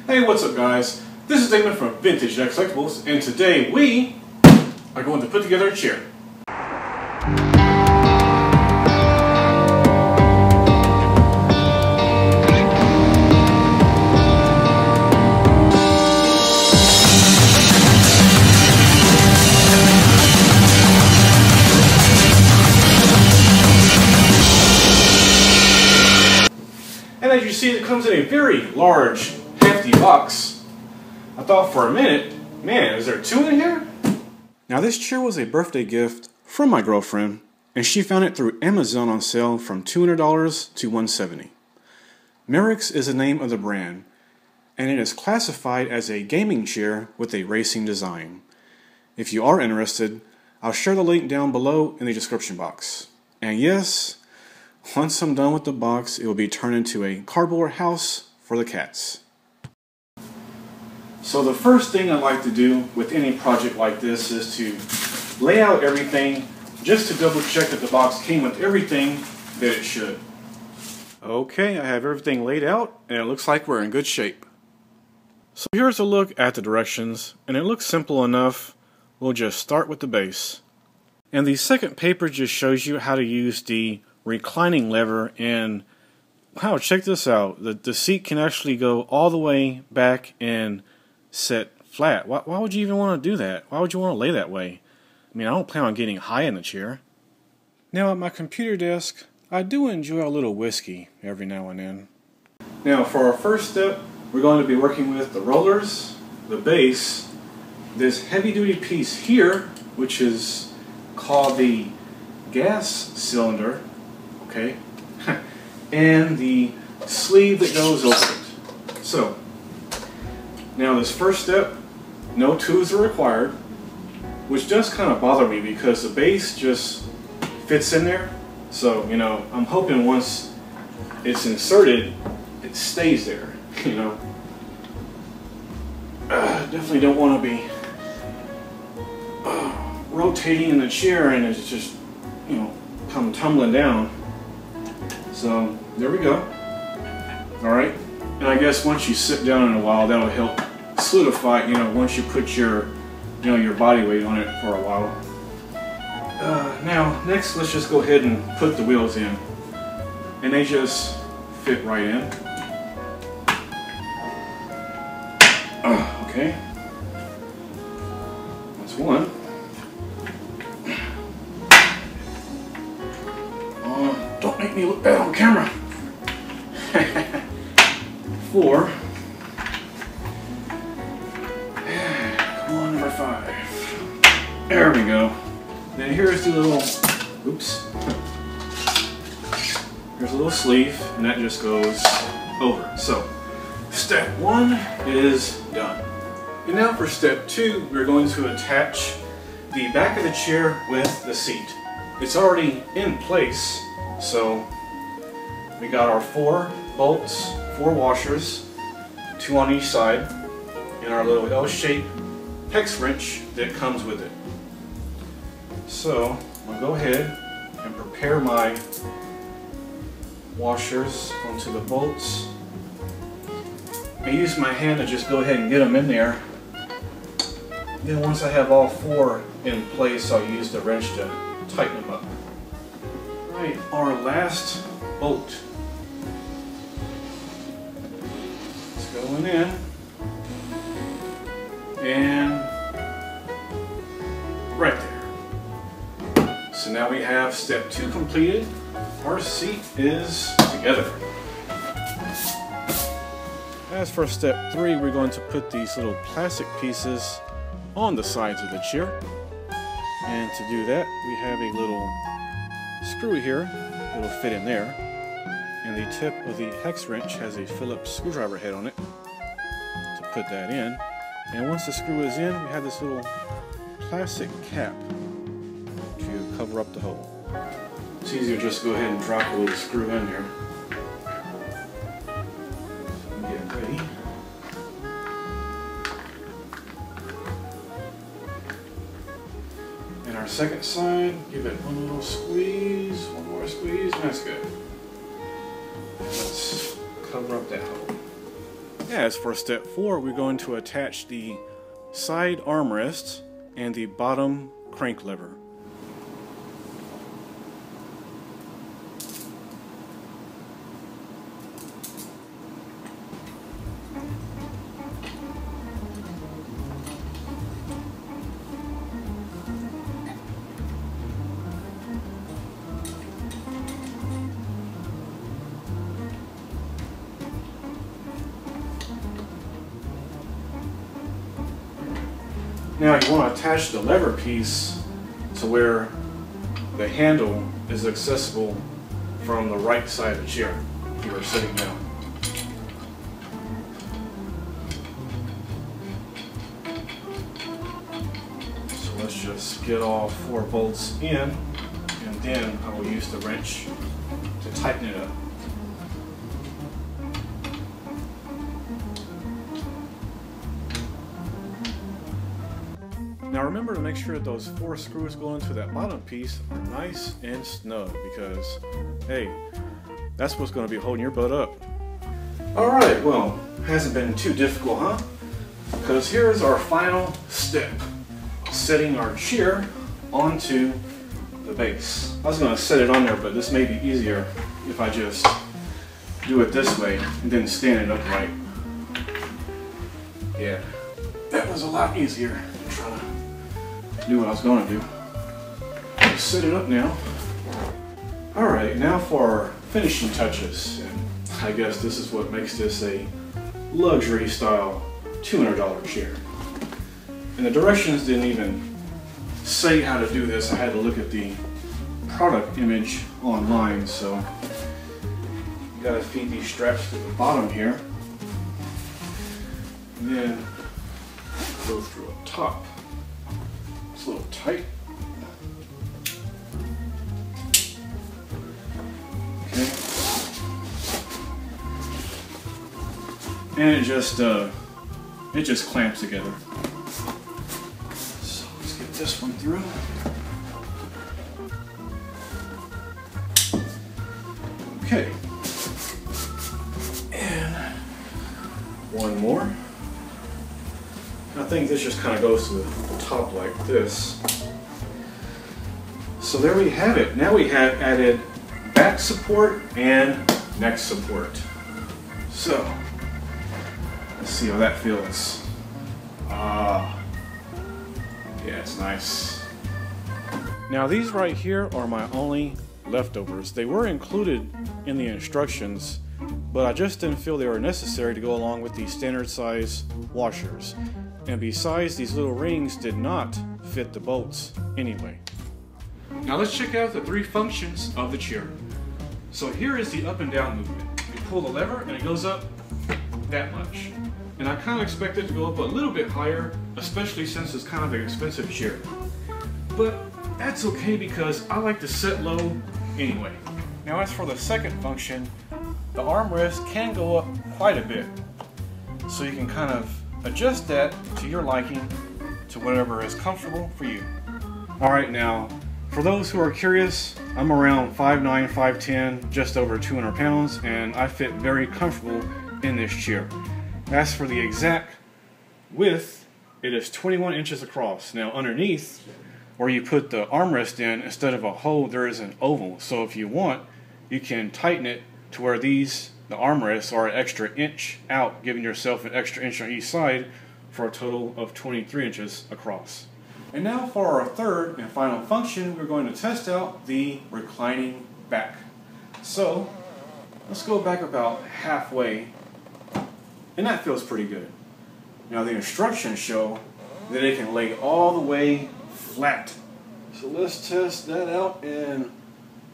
Hey, what's up guys? This is Damon from Vintage Collectibles, and today we are going to put together a chair. And as you see, it comes in a very large, hefty box. I thought for a minute, man, is there two in here? Now this chair was a birthday gift from my girlfriend, and she found it through Amazon on sale from $200 to $170. Merax is the name of the brand, and it is classified as a gaming chair with a racing design. If you are interested, I'll share the link down below in the description box. And yes, once I'm done with the box, it will be turned into a cardboard house for the cats. So the first thing I like to do with any project like this is to lay out everything just to double check that the box came with everything that it should. Okay, I have everything laid out and it looks like we're in good shape. So here's a look at the directions, and it looks simple enough. We'll just start with the base. And the second paper just shows you how to use the reclining lever, and wow, check this out. The seat can actually go all the way back and set flat. Why would you even want to do that? Why would you want to lay that way? I mean, I don't plan on getting high in the chair. Now at my computer desk, I do enjoy a little whiskey every now and then. Now for our first step, we're going to be working with the rollers, the base, this heavy duty piece here, which is called the gas cylinder, okay, and the sleeve that goes over it. So now this first step, no tools are required, which does kind of bother me because the base just fits in there. So, you know, I'm hoping once it's inserted, it stays there, you know. Definitely don't want to be rotating in the chair and it's just, you know, come tumbling down. So there we go. Alright, and I guess once you sit down in a while, that'll help solidify, you know, once you put your, you know, your body weight on it for a while. Now, next let's just go ahead and put the wheels in. And they just fit right in. Okay. That's one. Don't make me look bad on camera. 4. Come on, number 5. There we go. Then here's the little, oops. Here's a little sleeve, and that just goes over. So, step 1 is done. And now for step 2, we're going to attach the back of the chair with the seat. It's already in place. So we got our 4 bolts, 4 washers, 2 on each side, and our little L-shaped hex wrench that comes with it. So I'll go ahead and prepare my washers onto the bolts. I use my hand to just go ahead and get them in there. Then once I have all 4 in place, I'll use the wrench to tighten them up. Right, our last bolt. It's going in. And right there. So now we have step 2 completed. Our seat is together. As for step 3, we're going to put these little plastic pieces on the sides of the chair. And to do that, we have a little screw here that'll fit in there, and the tip of the hex wrench has a Phillips screwdriver head on it to put that in. And once the screw is in, we have this little plastic cap to cover up the hole. It's easier to just go ahead and drop a little screw in there. Get ready. And our second side, give it one little squeeze, one more squeeze, and that's good. Let's cover up that hole. As for step 4, we're going to attach the side armrests and the bottom crank lever. Now you want to attach the lever piece to where the handle is accessible from the right side of the chair you are sitting down. So let's just get all 4 bolts in, and then I will use the wrench to tighten it up. Now remember to make sure that those 4 screws going into that bottom piece are nice and snug, because, hey, that's what's going to be holding your butt up. Alright, well, hasn't been too difficult, huh? Because here's our final step, setting our chair onto the base. I was going to set it on there, but this may be easier if I just do it this way and then stand it upright. Yeah, that was a lot easier than trying to do what I was going to do. Just set it up now. Alright, now for our finishing touches. And I guess this is what makes this a luxury style $200 chair. And the directions didn't even say how to do this. I had to look at the product image online, so you gotta feed these straps to the bottom here. And then go through a top. It's a little tight. Okay. And it just clamps together. So let's get this one through. Okay. And one more. I think this just kind of goes to the top like this. So there we have it. Now we have added back support and neck support. So let's see how that feels. Yeah, it's nice. Now these right here are my only leftovers. They were included in the instructions, but I just didn't feel they were necessary to go along with the standard size washers. And besides, these little rings did not fit the bolts anyway. Now let's check out the 3 functions of the chair. So here is the up and down movement. You pull the lever and it goes up that much. And I kind of expect it to go up a little bit higher, especially since it's kind of an expensive chair. But that's okay because I like to set low anyway. Now as for the second function, the armrest can go up quite a bit. So you can kind of adjust that to your liking, to whatever is comfortable for you. Alright, now for those who are curious, I'm around 5'9", 5'10", just over 200 pounds, and I fit very comfortable in this chair. As for the exact width, it is 21 inches across. Now underneath, where you put the armrest in, instead of a hole, there is an oval. So if you want, you can tighten it to where the armrests are an extra inch out, giving yourself an extra inch on each side for a total of 23 inches across. And now for our third and final function, we're going to test out the reclining back. So let's go back about halfway, and that feels pretty good. Now the instructions show that it can lay all the way flat. So let's test that out, and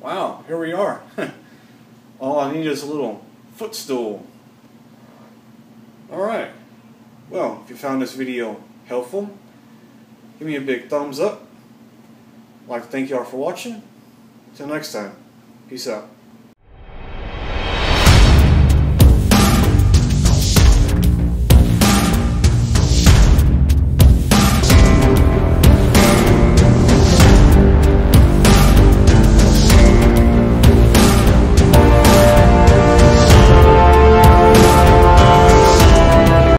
wow, here we are. All I need is a little footstool. Alright, well, if you found this video helpful, give me a big thumbs up. I'd like to thank y'all for watching. Until next time, peace out.